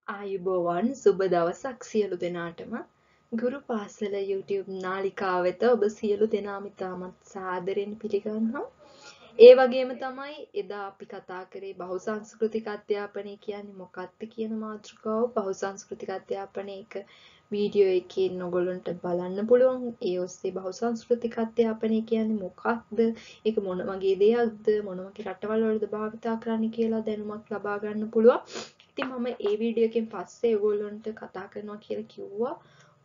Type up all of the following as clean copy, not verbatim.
ආයුබෝවන් සුබ දවසක් සියලු දෙනාටම ගුරු පාසල YouTube නාලිකාව වෙත ඔබ සියලු දෙනාම ඉතාමත් සාදරයෙන් පිළිගන්නවා. ඒ වගේම තමයි එදා අපි කතා කරේ බහුසංස්කෘතික අධ්‍යාපනය කියන්නේ මොකක්ද කියන මාතෘකාව. බහුසංස්කෘතික අධ්‍යාපනයක වීඩියෝ එකකින් ඔයගොල්ලන්ට බලන්න පුළුවන්. ඒ ඔස්සේ බහුසංස්කෘතික අධ්‍යාපනය කියන්නේ මොකක්ද? ඒක මොන වගේ දෙයක්ද? මොන වගේ රටවල් වලද භාවිතා කරන්නේ කියලා දැනුමක් ලබා ගන්න පුළුවන්. ඉතින් මම ඒ වීඩියෝ එකෙන් පස්සේ ඔයගොල්ලන්ට කතා කරනවා කියලා කිව්වා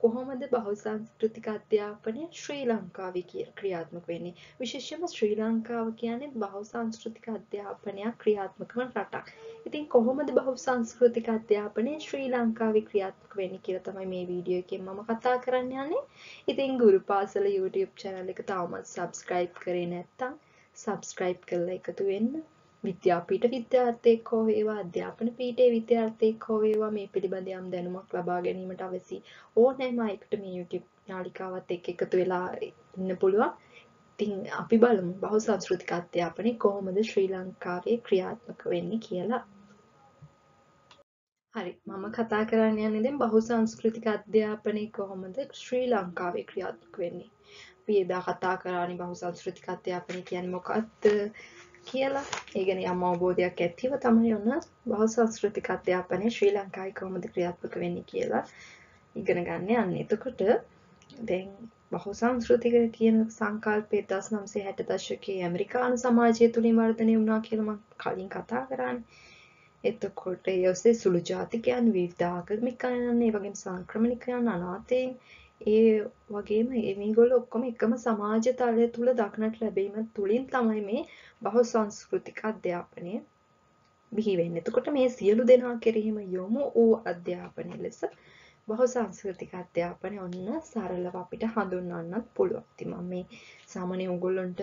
කොහොමද බහුසංස්කෘතික අධ්‍යාපනය ශ්‍රී ලංකාවේ ක්‍රියාත්මක වෙන්නේ. විශේෂයෙන්ම ශ්‍රී ලංකාව කියන්නේ බහුසංස්කෘතික අධ්‍යාපනයක් ක්‍රියාත්මක වන රටක්. ඉතින් කොහොමද බහුසංස්කෘතික අධ්‍යාපනය ශ්‍රී ලංකාවේ ක්‍රියාත්මක වෙන්නේ කියලා තමයි මේ වීඩියෝ එකෙන් මම කතා කරන්න යන්නේ. ඉතින් ගුරු පාසල YouTube channel එක තාමත් subscribe කරේ නැත්නම් subscribe කරලා එකතු වෙන්න. විද්‍යාපීඨ විද්‍යාර්ථයෙක් හෝ වේවා අධ්‍යාපන පීඨයේ විද්‍යාර්ථයෙක් හෝ වේවා මේ පිළිබඳ යම් දැනුමක් ලබා ගැනීමට අවශ්‍ය ඕනෑම අයෙකුට මේ YouTube නාලිකාවත් එක්ක එකතු වෙලා ඉන්න පුළුවන්. ඉතින් අපි බලමු බහුසංස්කෘතික අධ්‍යාපනය කොහොමද ශ්‍රී ලංකාවේ ක්‍රියාත්මක වෙන්නේ කියලා. හරි මම කතා කරන්න යන්නේ දැන් බහුසංස්කෘතික අධ්‍යාපනය කොහොමද ශ්‍රී ලංකාවේ ක්‍රියාත්මක වෙන්නේ. අපි එදා කතා කරානේ බහුසංස්කෘතික අධ්‍යාපනය කියන්නේ මොකක්ද කියලා. ඒ ගැන යම් අවබෝධයක් ඇතිව තමයි ඔන්න බහුසංස්කෘතික අධ්‍යාපනය ශ්‍රී ලංකාවේ කොහොමද ක්‍රියාත්මක වෙන්නේ කියලා ඉගෙන ගන්න යන්නේ. එතකොට දැන් බහුසංස්කෘතික කියන සංකල්පය 1960 දශකයේ ඇමරිකානු සමාජය තුලින් වර්ධනය වුණා කියලා මම කලින් කතා කරානේ. එතකොට ඒ ඔස්සේ සුළු ජාතිකයන් විවිධ ආගමිකයන් ඒ වගේම සංක්‍රමණිකයන් අනාථයන් ඒ වගේම මේගොල්ලෝ ඔක්කොම එකම සමාජ තලය තුල දක්නට ලැබීම තුලින් තමයි මේ බහුසංස්කෘතික අධ්‍යාපනය බිහි වෙන්නේ. එතකොට මේ සියලු දෙනා කෙරෙහිම යොමු වූ අධ්‍යාපනය ලෙස බහුසංස්කෘතික අධ්‍යාපනය ඔන්න සරලව අපිට හඳුන්වන්නත් පුළුවන්. ඉතින් මම මේ සාමාන්‍ය ඔයගොල්ලන්ට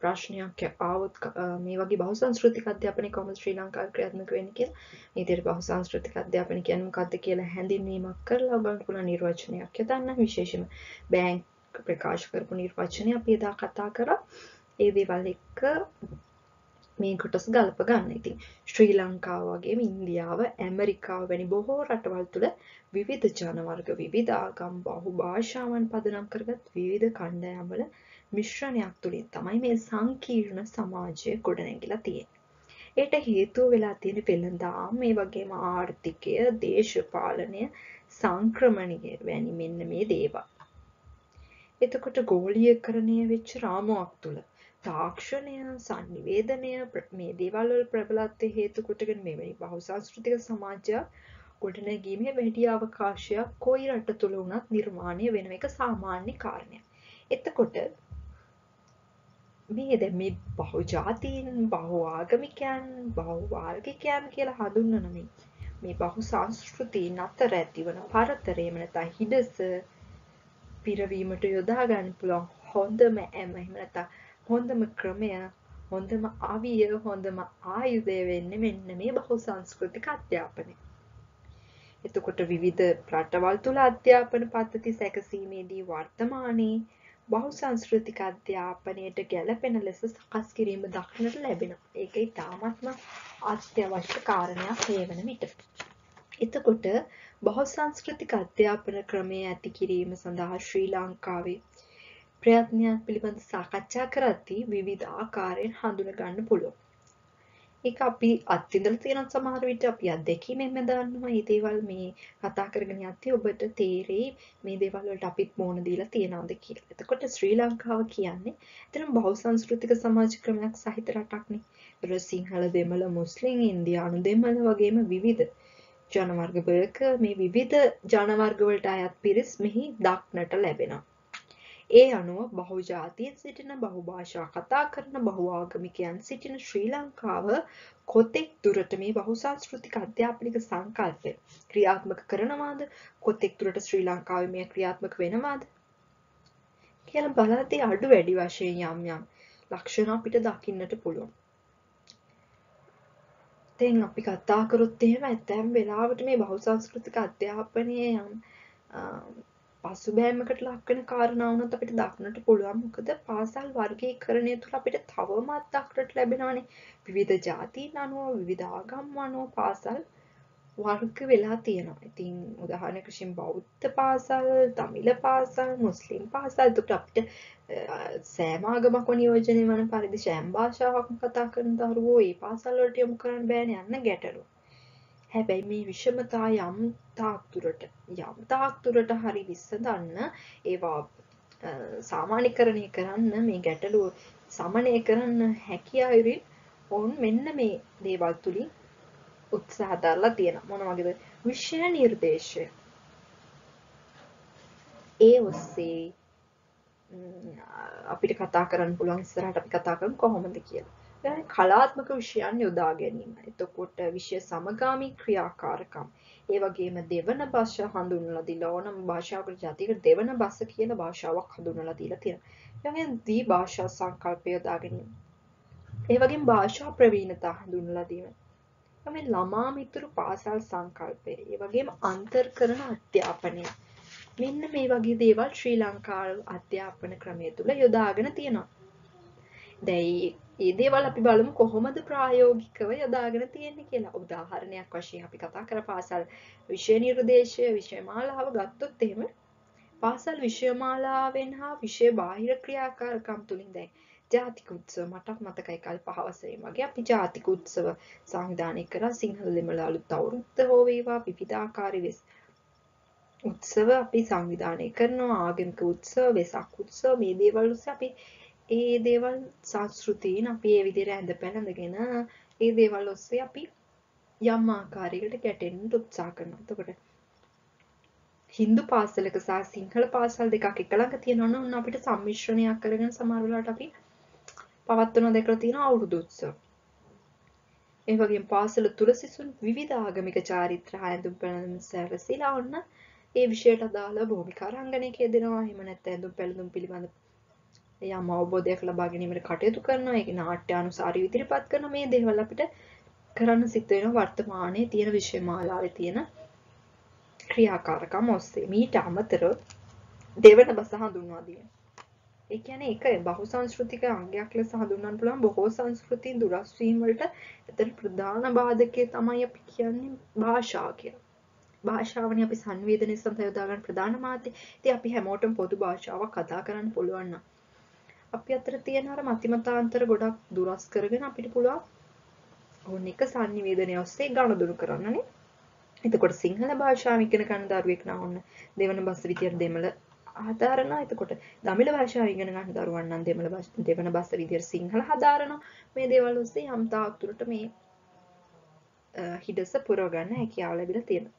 ප්‍රශ්නයක් ආවොත් මේ වගේ බහුසංස්කෘතික අධ්‍යාපනය කොහොමද ශ්‍රී ලංකාවේ ක්‍රියාත්මක වෙන්නේ කියලා මේ විදිහට බහුසංස්කෘතික අධ්‍යාපනය කියන්නේ මොකක්ද කියලා හැඳින්වීමක් කරලා ඔයගොල්ලන්ට පුළුවන් නිර්වචනයක් යොදන්න. විශේෂයෙන්ම බැංක් ප්‍රකාශ කරපු නිර්වචනය අපි එදා කතා කරා. ඒ දේවල් එක්ක මේ කොටස ගලප ගන්න. ඉතින් ශ්‍රී ලංකාව වගේම ඉන්දියාව, ඇමරිකාව වැනි බොහෝ රටවල් තුළ විවිධ ජන වර්ග, විවිධ ආගම්, බහුභාෂාවන් පදනම් කරගත් විවිධ කණ්ඩායම්වල මිශ්‍රණයක් තුලින් තමයි මේ සංකීර්ණ සමාජය ගොඩනැගිලා තියෙන්නේ. ඒට හේතුව වෙලා තියෙන වෙළඳාම්, මේ වගේම ආර්ථිකය, දේශපාලනය, සංක්‍රමණය වැනි මෙන්න මේ දේවල්. එතකොට ගෝලීයකරණය වෙච්ච රාමුවක් තුල තාක්ෂණය, සංනිවේදනය මේ දේවල් වල ප්‍රබලත්වයේ හේතු කොටගෙන මෙවැනි බහුසංස්කෘතික සමාජයක් ගොඩනැගීමේ වැඩි අවකාශයක් කොයි රට තුල වුණත් නිර්මාණය වෙන එක සාමාන්‍ය කාරණයක්. එතකොට මේ දැන් මේ බහුජාතීන්, බහුආගමිකයන්, බහුවාර්ගිකයන් කියලා හඳුන්වන මේ බහුසංස්කෘතීන් අතර ඇතිවන පරතරයම නැත්නම් හිඩස පිරවීමට යොදා ගන්න පුළුවන් හොඳම එහෙම නැත්නම් හොඳම ක්‍රමය, හොඳම අවිය, හොඳම ආයුධය වෙන්නේ මෙන්න මේ බහුසංස්කෘතික අධ්‍යාපනය. එතකොට විවිධ රටවල් තුල අධ්‍යාපන පද්ධති සැකසීමේදී වර්තමානයේ බහුසංස්කෘතික අධ්‍යාපනයට ගැළපෙන ලෙස සකස් කිරීම දක්නට ලැබෙනවා. ඒක ඉතාමත්ම අත්‍යවශ්‍ය කාරණයක් මේ වන විට. එතකොට බහුසංස්කෘතික අධ්‍යාපන ක්‍රමය ඇති කිරීම සඳහා ශ්‍රී ලංකාවේ ප්‍රයත්නයක් පිළිබඳ සාකච්ඡා කරද්දී විවිධ ආකාරයෙන් හඳුන ගන්න පුළුවන්. ඒක අපි අත්විඳලා තියෙන සමහර විට අපි අත්දැකීමෙන්ම දන්නවා මේ දේවල් මේ කතා කරගෙන යද්දී ඔබට තේරෙයි මේ දේවල් වලට අපිත් මොන දීලා තියනවද කියලා. එතකොට ශ්‍රී ලංකාව කියන්නේ එතරම් බහුසංස්කෘතික සමාජ ක්‍රමයක් සහිත රටක්නේ. ඒතර සිංහල, දෙමළ, මුස්ලිම්, ඉන්දියානු දෙමළ වගේම විවිධ ජන වර්ගවලක මේ විවිධ ජන වර්ග වලට අයත් පිරිස් මෙහි දක්නට ලැබෙනවා. ඒ අනුව බහුජාතීන් සිටින, බහුභාෂා කතා කරන, බහුආගමිකයන් සිටින ශ්‍රී ලංකාව කොතෙක් දුරට මේ බහුසංස්කෘතික අධ්‍යාපනික සංකල්පය ක්‍රියාත්මක කරනවාද, කොතෙක් දුරට ශ්‍රී ලංකාවේ මේ ක්‍රියාත්මක වෙනවාද කියලා බලද්දී අඩු වැඩි වශයෙන් යම් ලක්ෂණ අපිට දකින්නට පුළුවන්. දැන් අපි කතා කරොත් එහෙම ඇතැම් වෙලාවට මේ බහුසංස්කෘතික අධ්‍යාපනයේ යම් පසුබෑමකට ලක් වෙන කාරණා වුණත් අපිට දක්නට පුළුවන්. මොකද පාසල් වර්ගීකරණය තුළ අපිට තවමත් දක්නට ලැබෙනවානේ විවිධ ජාතීන් අනුව, විවිධ ආගම් අනුව පාසල් වර්ග වෙලා තියෙනවා. ඉතින් උදාහරණයක් වශයෙන් බෞද්ධ පාසල්, තමිළ පාසල්, මුස්ලිම් පාසල්. එතකොට අපිට සෑම ආගමක් නියෝජනය වන පරිදි සෑම භාෂාවක්ම කතා කරන දරුවෝ ඒ පාසල් වලට යොමු කරන්න බෑනේ යන්න ගැටලුව. හැබැයි මේ විෂමතා යම් තාක් දුරට හරි විසඳන්න ඒවා සාමාන්‍යකරණය කරන්න මේ ගැටලුව සමනය කරන්න හැකි අයුරින් ඔවුන් මෙන්න මේ දේවල් තුලින් උත්සාහ දරලා තියෙනවා. මොන වගේද? විෂය නිර්දේශය. ඒ ඔස්සේ අපිට කතා කරන්න පුළුවන් ඉස්සරහට අපි කතා කරමු කොහොමද කියලා. දැන් කලාත්මක විෂයන් යොදා ගැනීම. එතකොට විෂය සමගාමී ක්‍රියාකාරකම්. ඒ වගේම දෙවන භාෂා හඳුන්වලා දීලා ඕනම භාෂාවකට ජාතියකට දෙවන භාෂා කියන භාෂාවක් හඳුන්වලා දීලා තියෙනවා. ඒ වගේම දී භාෂා සංකල්පය යොදා ගැනීම. ඒ වගේම භාෂා ප්‍රවීණතා හඳුන්වලා දීම. මේ ළමා මිතුරු පාසල් සංකල්පය. ඒ වගේම අන්තර්කරණ අධ්‍යාපනය. මෙන්න මේ වගේ දේවල් ශ්‍රී ලංකාවේ අධ්‍යාපන ක්‍රමය තුල යොදාගෙන තියෙනවා. දැන් මේ දේවල් අපි බලමු කොහොමද ප්‍රායෝගිකව යොදාගෙන තියෙන්නේ කියලා. උදාහරණයක් වශයෙන් අපි කතා කර පාසල් විෂය නිර්දේශය, විෂය මාලාව ගත්තොත් එහෙම පාසල් විෂය මාලාවෙන් හා විෂය බාහිර ක්‍රියාකාරකම් තුලින් දැන් ජාතික උත්සව මට මතකයි කල් 5 වසරේ වගේ අපි ජාතික උත්සව සංවිධානය කරා. සිංහල දෙමළ අලුත් අවුරුද්ද හෝ වේවා විවිධාකාරී උත්සව අපි සංවිධානය කරනවා. ආගමික උත්සව, වෙසක් උත්සව මේ දේවල් ඔස්සේ අපි ඒ දේවල් සංස්කෘතීන් අපි ඒ විදිහට ඇඳ පැළඳගෙන ඒ දේවල් ඔස්සේ අපි යම් ආකාරයකට ගැටෙන්න උත්සාහ කරනවා. එතකොට හින්දු පාසලක සහ සිංහල පාසල් දෙකක් එක ළඟ තියෙනවා නම් අපිට සම්මිශ්‍රණයක් කරගෙන සමහර වෙලාවට අපි පවත්වන දෙකලා තියෙන අවුරුදු උත්සව. ඒ වගේම පාසල තුල සිසුන් විවිධ ආගමික චාරිත්‍ර හැඳුම් පැළඳුම් සැරසීලා ඔන්න ඒ විෂයට අදාළ භූමිකා රංගනයක යෙදෙනවා. එහෙම නැත්නම් ඇඳුම් පැළඳුම් පිළිබඳ යම් අවබෝධයක් ලබා ගැනීමට කටයුතු කරනවා. ඒක නාට්‍යානුසාරීව ඉදිරිපත් කරන මේ දේවල් අපිට කරන්න සිද්ධ වෙනවා වර්තමානයේ තියෙන විෂය මාලාවේ තියෙන ක්‍රියාකාරකම් ඔස්සේ. මීට අමතරව දෙවන බස හඳුන්වා දීම. ඒ කියන්නේ ඒක බහුසංස්කෘතික අංගයක් ලෙස හඳුන්වන්න පුළුවන්. බොහෝ සංස්කෘතීන් දුරස් වීම වලට ඇත්තට ප්‍රධාන බාධකය තමයි අපි කියන්නේ භාෂාව කියලා. භාෂාවනේ අපි සංවේදනය සඳහා යොදා ගන්න ප්‍රධාන මාධ්‍ය. ඉතින් අපි හැමෝටම පොදු භාෂාවක් කතා කරන්න පුළුවන් නම් අපි අතර තියෙන අර මතිමතාන්තර ගොඩක් දුරස් කරගෙන අපිට පුළුවන් ඕන එක සංනිවේදනය ඔස්සේ ගනුදෙනු කරන්නනේ. එතකොට සිංහල භාෂාව ඉගෙන ගන්න දරුවෙක් නම් ඔන්න දෙවන බස් විදියට දෙමළ හදාරනවා. එතකොට දමිළ භාෂාව ඉගෙන ගන්න දරුවන් නම් දෙවන බස් විදියට සිංහල හදාරනවා. මේ දේවල් ඔස්සේ යම් තාක් දුරට මේ හිඩස පුරව ගන්න හැකියාව ලැබිලා තියෙනවා.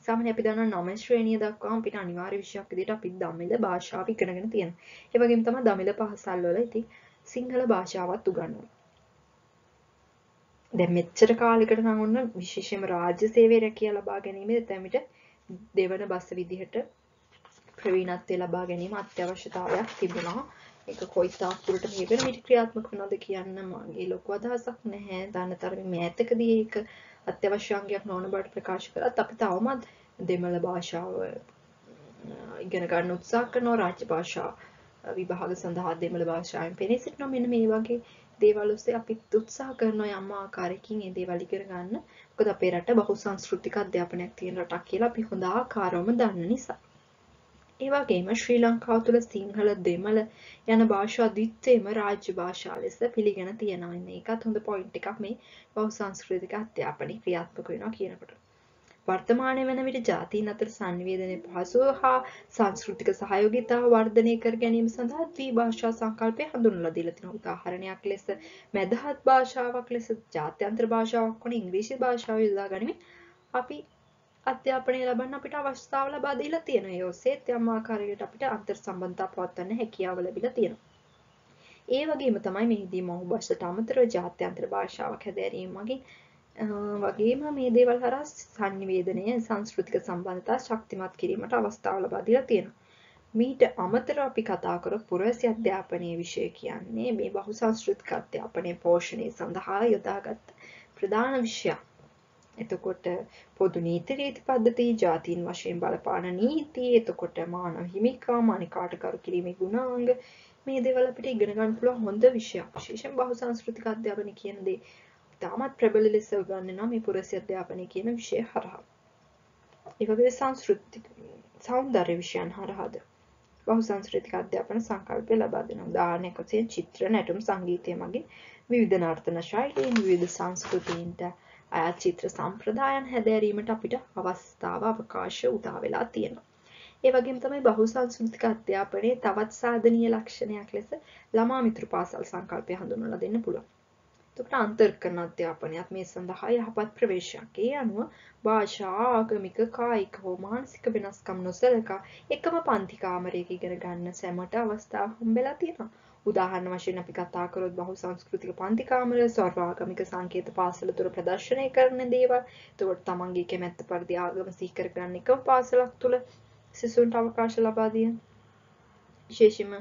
සාමාන්‍ය අපි දන්නවා 9 ශ්‍රේණිය දක්වාම අපිට අනිවාර්ය විෂයක් විදිහට අපි දමිළ භාෂාව ඉගෙනගෙන තියෙනවා. ඒ වගේම තමයි දමිළ පාසල් වල ඉතින් සිංහල භාෂාවත් උගන්වනවා. දැන් මෙච්චර කාලයකට නම් ඔන්න විශේෂයෙන්ම රාජ්‍ය සේවය රැකියා ලබා ගැනීමේ දැමිට දෙවන බස් විදිහට ප්‍රවීණත්වය ලබා ගැනීම අත්‍යවශ්‍යතාවයක් තිබුණා. ඒක කොයිතාක් දුරට මේ වෙනවිට ක්‍රියාත්මක වුණාද කියන්න මගේ ලොකු අදහසක් නැහැ. දාන තරමේ මෑතකදී ඒක අත්‍යවශ්‍ය අංගයක් නොවන බවට ප්‍රකාශ කරත් අපි තවමත් දෙමළ භාෂාව ඉගෙන ගන්න උත්සාහ කරනවා. රාජ්‍ය භාෂා විභාග සඳහා දෙමළ භාෂාවෙන් පෙනී සිටිනවා. මෙන්න මේ වගේ දේවල් ඔස්සේ අපි උත්සාහ කරනවා යම් ආකාරයකින් මේ දේවල් ඉගෙන ගන්න. මොකද අපේ රට බහුසංස්කෘතික අධ්‍යාපනයක් තියෙන රටක් කියලා අපි හොඳ ආකාරවම දන්න නිසා. ඒ වගේම ශ්‍රී ලංකාව තුළ සිංහල දෙමළ යන භාෂා ද්විත්වයම රාජ්‍ය භාෂා ලෙස පිළිගෙන තියෙනවා. ඒකත් හොඳ පොයින්ට් එකක් මේ බහුසංස්කෘතික අධ්‍යාපනයේ ක්‍රියාත්මක වෙනවා කියනකොට. වර්තමානයේ වන විට ජාතීන් අතර සංනිවේදනයේ පහසුව හා සංස්කෘතික සහයෝගීතාව වර්ධනය කර ගැනීම සඳහා ද්විභාෂා සංකල්පය හඳුන්වලා දීලා තිනවා. උදාහරණයක් ලෙස මැදහත් භාෂාවක් ලෙස ජාත්‍යන්තර භාෂාවක් වන ඉංග්‍රීසි භාෂාව යොදා ගනිමින් අපි අධ්‍යාපනය ලබන්න අපිට අවස්ථාව ලබා දීලා තියෙනවා. ඒ ඔස්සේ යම් ආකාරයකට අපිට අන්තර් සම්බන්ධතා පවත්වන්න හැකියාව ලැබිලා තියෙනවා. ඒ වගේම තමයි මෙහිදී මොහු භාෂාවට අමතරව ජාත්‍යන්තර භාෂාවක් හැදෑරීම වගේම මේ දේවල් හරහා සංනිවේදනය සංස්කෘතික සම්බන්ධතා ශක්තිමත් කිරීමට අවස්ථාව ලබා දීලා තියෙනවා. මීට අමතරව අපි කතා කරොත් පුරවැසි අධ්‍යාපනයේ විෂය කියන්නේ මේ බහුසංස්කෘතික අධ්‍යාපනයේ පෝෂණය සඳහා යොදාගත් ප්‍රධාන විෂයක්. එතකොට පොදු නීති රීති පද්ධති, ජාතීන් වශයෙන් බලපාන නීති, එතකොට මානව හිමිකම්, අනිකාට කරු කිරීමේ ගුණාංග මේ දේවල් අපිට ඉගෙන ගන්න පුළුවන් හොඳ විෂයක්. විශේෂයෙන් බහුසංස්කෘතික අධ්‍යාපනය කියන දේ ඉතාමත් ප්‍රබල ලෙස උගන්වනවා මේ පුරසි අධ්‍යාපනය කියන විෂය හරහා. ඒ වගේ සංස්කෘතික සෞන්දර්ය විෂයන් හරහාද බහුසංස්කෘතික අධ්‍යාපන සංකල්පය ලබා දෙනවා. උදාහරණයක් වශයෙන් චිත්‍ර, නැටුම්, සංගීතය මගින් විවිධ නර්තන ශෛලීන්, විවිධ සංස්කෘතීන්ට අයත් චිත්‍ර සම්ප්‍රදායන් හැදෑරීමට අපිට අවකාශ උදා වෙලා තියෙනවා. ඒ වගේම තමයි බහුසංස්කෘතික අධ්‍යාපනයේ තවත් සාධනීය ලක්ෂණයක් ලෙස ළමා මිත්‍ර පාසල් සංකල්පය හඳුන්වලා දෙන්න පුළුවන්. එතකොට අන්තර්කරණ අධ්‍යාපනයත් මේ සඳහා යහපත් ප්‍රවේශයක්. ඒ අනුව භාෂා, ආගමික, කායික හෝ මානසික වෙනස්කම් නොසලකා එකම පන්ති කාමරයක ඉගෙන ගන්න සැමට අවස්ථාව හම්බෙලා තියෙනවා. උදාහරණ වශයෙන් අපි කතා කරොත් බහුසංස්කෘතික පන්ති කාමරය සර්වාගමික සංකේත පාසල තුළ ප්‍රදර්ශනය කරන දේවල්. එතකොට තමන්ගේ කැමැත්ත පරිදි ආගම සිහි කරගන්න එකම පාසලක් තුළ සිසුන්ට අවකාශ ලබා දෙන. විශේෂයෙන්ම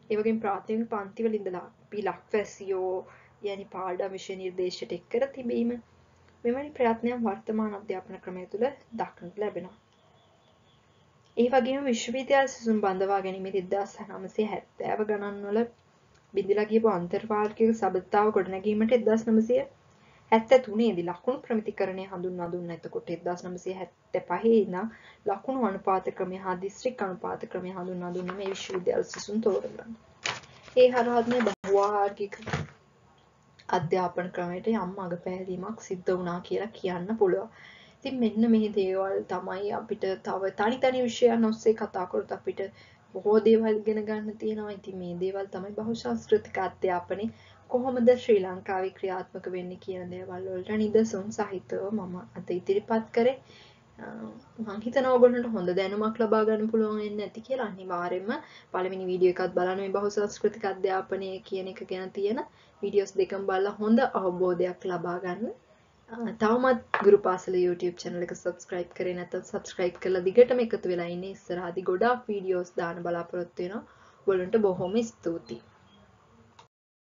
ඒ වගේම ප්‍රාථමික පන්තිවල ඉඳලා අපි ලක්වැසියෝ යනි පාඩම් විෂය නිර්දේශයට එක් කර තිබීම මෙවැනි ප්‍රයත්නයන් වර්තමාන අධ්‍යාපන ක්‍රමය තුළ දක්නට ලැබෙනවා. ඒ වගේම විශ්වවිද්‍යාල සිසුන් බඳවා ගැනීමේදී 1970 ගණන්වල බිඳලා ගියපු අන්තර්වාර්ගික සබඳතාව ගොඩනැගීමට 1973 දී ලකුණු ප්‍රමිතිකරණය හඳුන්වා දුන්නා. එතකොට 1975 ඉඳන් ලකුණු අනුපාත ක්‍රමය හා දිස්ත්‍රික් අනුපාත ක්‍රමය හඳුන්වා දුන්නා මේ විශ්වවිද්‍යාල සිසුන් තෝරගන්න. ඒ හරහාත් මේ බහුවාර්ගික අධ්‍යාපන ක්‍රමයට යම් අගපැහැදීමක් සිද්ධ වුණා කියලා කියන්න පුළුවන්. ඉතින් මෙන්න මේ දේවල් තමයි අපිට තව තනි විෂයන් ඔස්සේ කතා කරොත් අපිට බොහෝ දේවල් ඉගෙන ගන්න තියෙනවා. ඉතින් මේ දේවල් තමයි බහුසංස්කෘතික අධ්‍යාපනයේ කොහොමද ශ්‍රී ලංකාවේ ක්‍රියාත්මක වෙන්නේ කියන දේවල් වලට නිදසුන් සහිතව මම අද ඉදිරිපත් කරේ. මම හිතනවා ඔයගොල්ලන්ට හොඳ දැනුමක් ලබා ගන්න පුළුවන් වෙන්නේ නැති කියලා. අනිවාර්යයෙන්ම පළවෙනි වීඩියෝ එකත් බලන්න මේ බහුසංස්කෘතික අධ්‍යාපනය කියන එක ගැන තියෙන වීඩියෝස් දෙකම බලලා හොඳ අවබෝධයක් ලබා ගන්න. තවමත් ගුරු පාසල YouTube channel එක subscribe කරේ නැත්නම් subscribe කරලා දිගටම එකතු වෙලා ඉන්නේ. ඉස්සරහදී ගොඩාක් වීඩියෝස් දාන්න බලාපොරොත්තු වෙනවා. ඔයගොල්ලන්ට බොහොම ස්තුතියි.